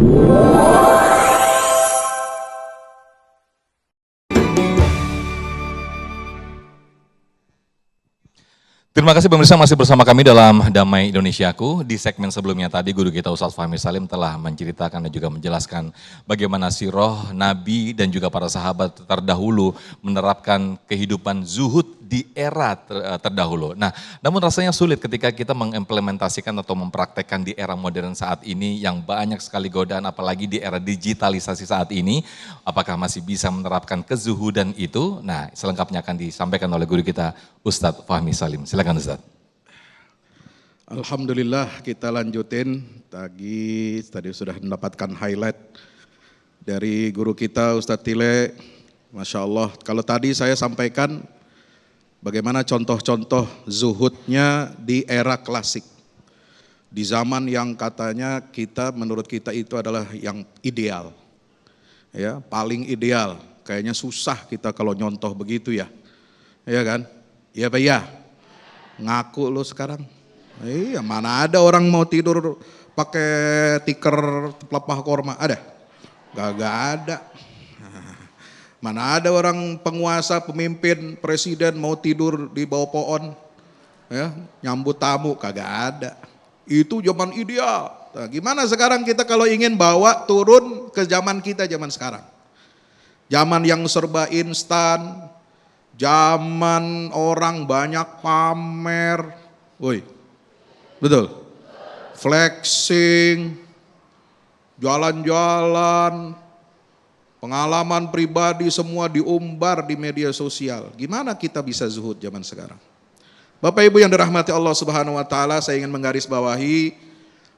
Terima kasih pemirsa, masih bersama kami dalam Damai Indonesiaku. Di segmen sebelumnya tadi guru kita Ustadz Fahmi Salim telah menceritakan dan juga menjelaskan bagaimana sirah Nabi dan juga para sahabat terdahulu menerapkan kehidupan zuhud di era terdahulu. Nah, namun rasanya sulit ketika kita mengimplementasikan atau mempraktekkan di era modern saat ini yang banyak sekali godaan, apalagi di era digitalisasi saat ini. Apakah masih bisa menerapkan kezuhudan itu? Nah, selengkapnya akan disampaikan oleh guru kita Ustadz Fahmi Salim. Silakan Ustadz. Alhamdulillah, kita lanjutin. Tadi sudah mendapatkan highlight dari guru kita Ustadz Tile. Masya Allah, kalau tadi saya sampaikan bagaimana contoh-contoh zuhudnya di era klasik. Di zaman yang katanya menurut kita itu adalah yang ideal. Ya, paling ideal. Kayaknya susah kita kalau nyontoh begitu ya. Iya kan? Iya Pak ya. Ngaku lo sekarang. Iya, mana ada orang mau tidur pakai tikar pelepah korma, ada? Gak ada. Mana ada orang penguasa, pemimpin, presiden mau tidur di bawah pohon, ya, nyambut tamu, kagak ada. Itu zaman ideal. Nah, gimana sekarang kita kalau ingin bawa turun ke zaman kita zaman sekarang? Zaman yang serba instan, zaman orang banyak pamer, woi, betul, flexing, jalan-jalan, pengalaman pribadi semua diumbar di media sosial. Gimana kita bisa zuhud zaman sekarang? Bapak Ibu yang dirahmati Allah Subhanahu wa taala, saya ingin menggarisbawahi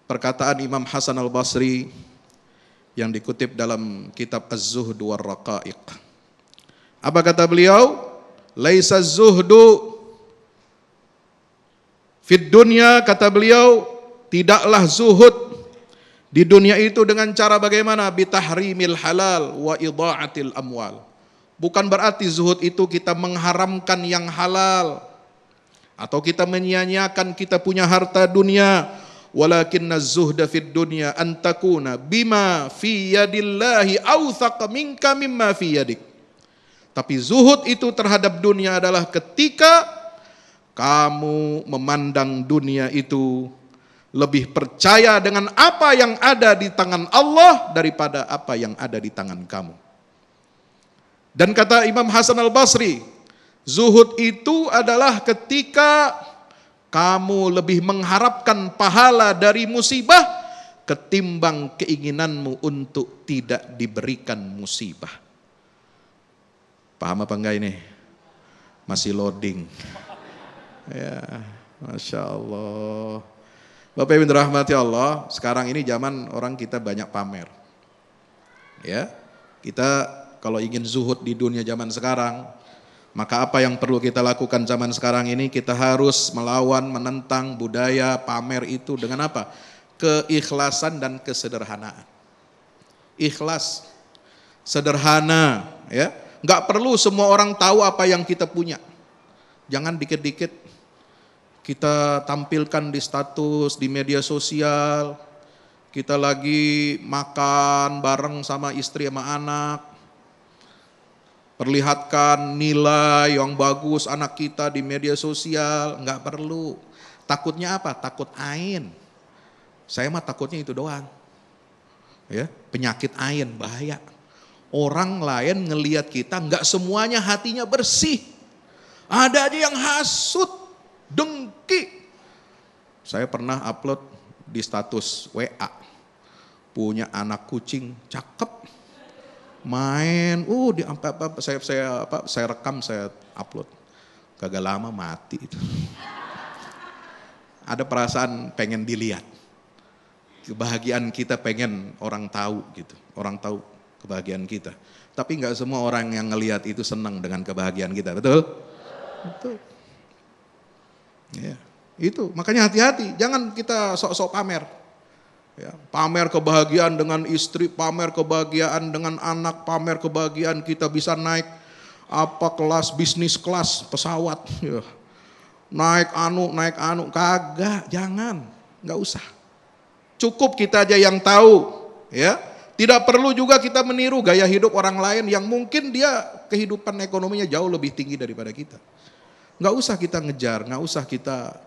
perkataan Imam Hasan Al-Basri yang dikutip dalam kitab Az-Zuhd war Raqaiq. Apa kata beliau? Laisa zuhdu fid dunya, kata beliau, tidaklah zuhud di dunia itu dengan cara bagaimana? Bitahrimil halal wa idha'atil amwal. Bukan berarti zuhud itu kita mengharamkan yang halal atau kita menyia-nyiakan kita punya harta dunia. Walakinna zuhda fid dunya an takuna bima fi yadillahi awthaqa minka mimma fi yadik. Tapi zuhud itu terhadap dunia adalah ketika kamu memandang dunia itu lebih percaya dengan apa yang ada di tangan Allah daripada apa yang ada di tangan kamu. Dan kata Imam Hasan Al-Basri, zuhud itu adalah ketika kamu lebih mengharapkan pahala dari musibah ketimbang keinginanmu untuk tidak diberikan musibah. Paham apa enggak ini? Masih loading. Ya, Masya Allah. Bapak Ibu dirahmati Allah, sekarang ini zaman orang kita banyak pamer. Ya, kita kalau ingin zuhud di dunia zaman sekarang, maka apa yang perlu kita lakukan zaman sekarang ini? Kita harus melawan, menentang budaya pamer itu dengan apa? Keikhlasan dan kesederhanaan. Ikhlas, sederhana, ya. Nggak perlu semua orang tahu apa yang kita punya. Jangan dikit-dikit kita tampilkan di status, di media sosial. Kita lagi makan bareng sama istri sama anak. Perlihatkan nilai yang bagus anak kita di media sosial. Nggak perlu. Takutnya apa? Takut ain. Saya mah takutnya itu doang. Ya, penyakit ain, bahaya. Orang lain ngelihat kita, nggak semuanya hatinya bersih. Ada aja yang hasut, dengki. Saya pernah upload di status WA, punya anak kucing cakep, main, saya rekam, saya upload. Kagak lama mati itu. Ada perasaan pengen dilihat. Kebahagiaan kita pengen orang tahu gitu, orang tahu kebahagiaan kita. Tapi nggak semua orang yang ngelihat itu senang dengan kebahagiaan kita, betul? Betul. Ya, itu makanya hati-hati, jangan kita sok-sok pamer. Ya, pamer kebahagiaan dengan istri, pamer kebahagiaan dengan anak, pamer kebahagiaan kita bisa naik kelas bisnis kelas pesawat. Ya. Naik anu, kagak, jangan, nggak usah. Cukup kita aja yang tahu. Ya, tidak perlu juga kita meniru gaya hidup orang lain yang mungkin dia kehidupan ekonominya jauh lebih tinggi daripada kita. Nggak usah kita ngejar, nggak usah kita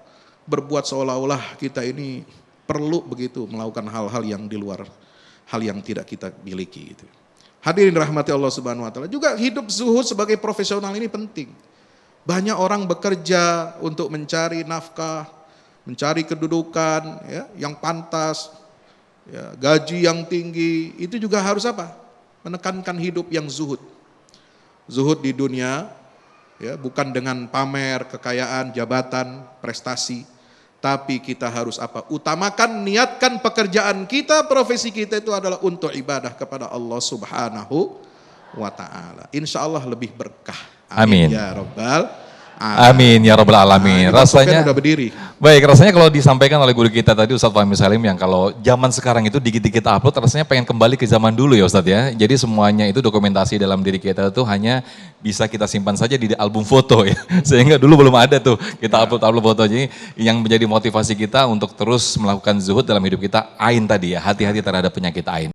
berbuat seolah-olah kita ini perlu begitu melakukan hal-hal yang di luar hal yang tidak kita miliki gitu. Hadirin rahmati Allah Subhanahu wa taala. Juga hidup zuhud sebagai profesional ini penting. Banyak orang bekerja untuk mencari nafkah, mencari kedudukan ya, yang pantas, ya, gaji yang tinggi. Itu juga harus apa? Menekankan hidup yang zuhud. Zuhud di dunia, ya, bukan dengan pamer, kekayaan, jabatan, prestasi. Tapi kita harus apa? Utamakan, niatkan pekerjaan kita, profesi kita itu adalah untuk ibadah kepada Allah Subhanahu wa ta'ala. Insya Allah lebih berkah. Amin. Ya Rabbal Amin ya Rabbal Alamin. Nah, Rasanya udah berdiri. baik, rasanya kalau disampaikan oleh guru kita tadi Ustadz Fahmi Salim yang kalau zaman sekarang itu dikit-dikit upload rasanya pengen kembali ke zaman dulu ya Ustadz ya. Jadi semuanya itu dokumentasi dalam diri kita itu hanya bisa kita simpan saja di album foto ya. Sehingga dulu belum ada tuh kita upload foto. Jadi yang menjadi motivasi kita untuk terus melakukan zuhud dalam hidup kita, ain tadi ya, hati-hati terhadap penyakit ain.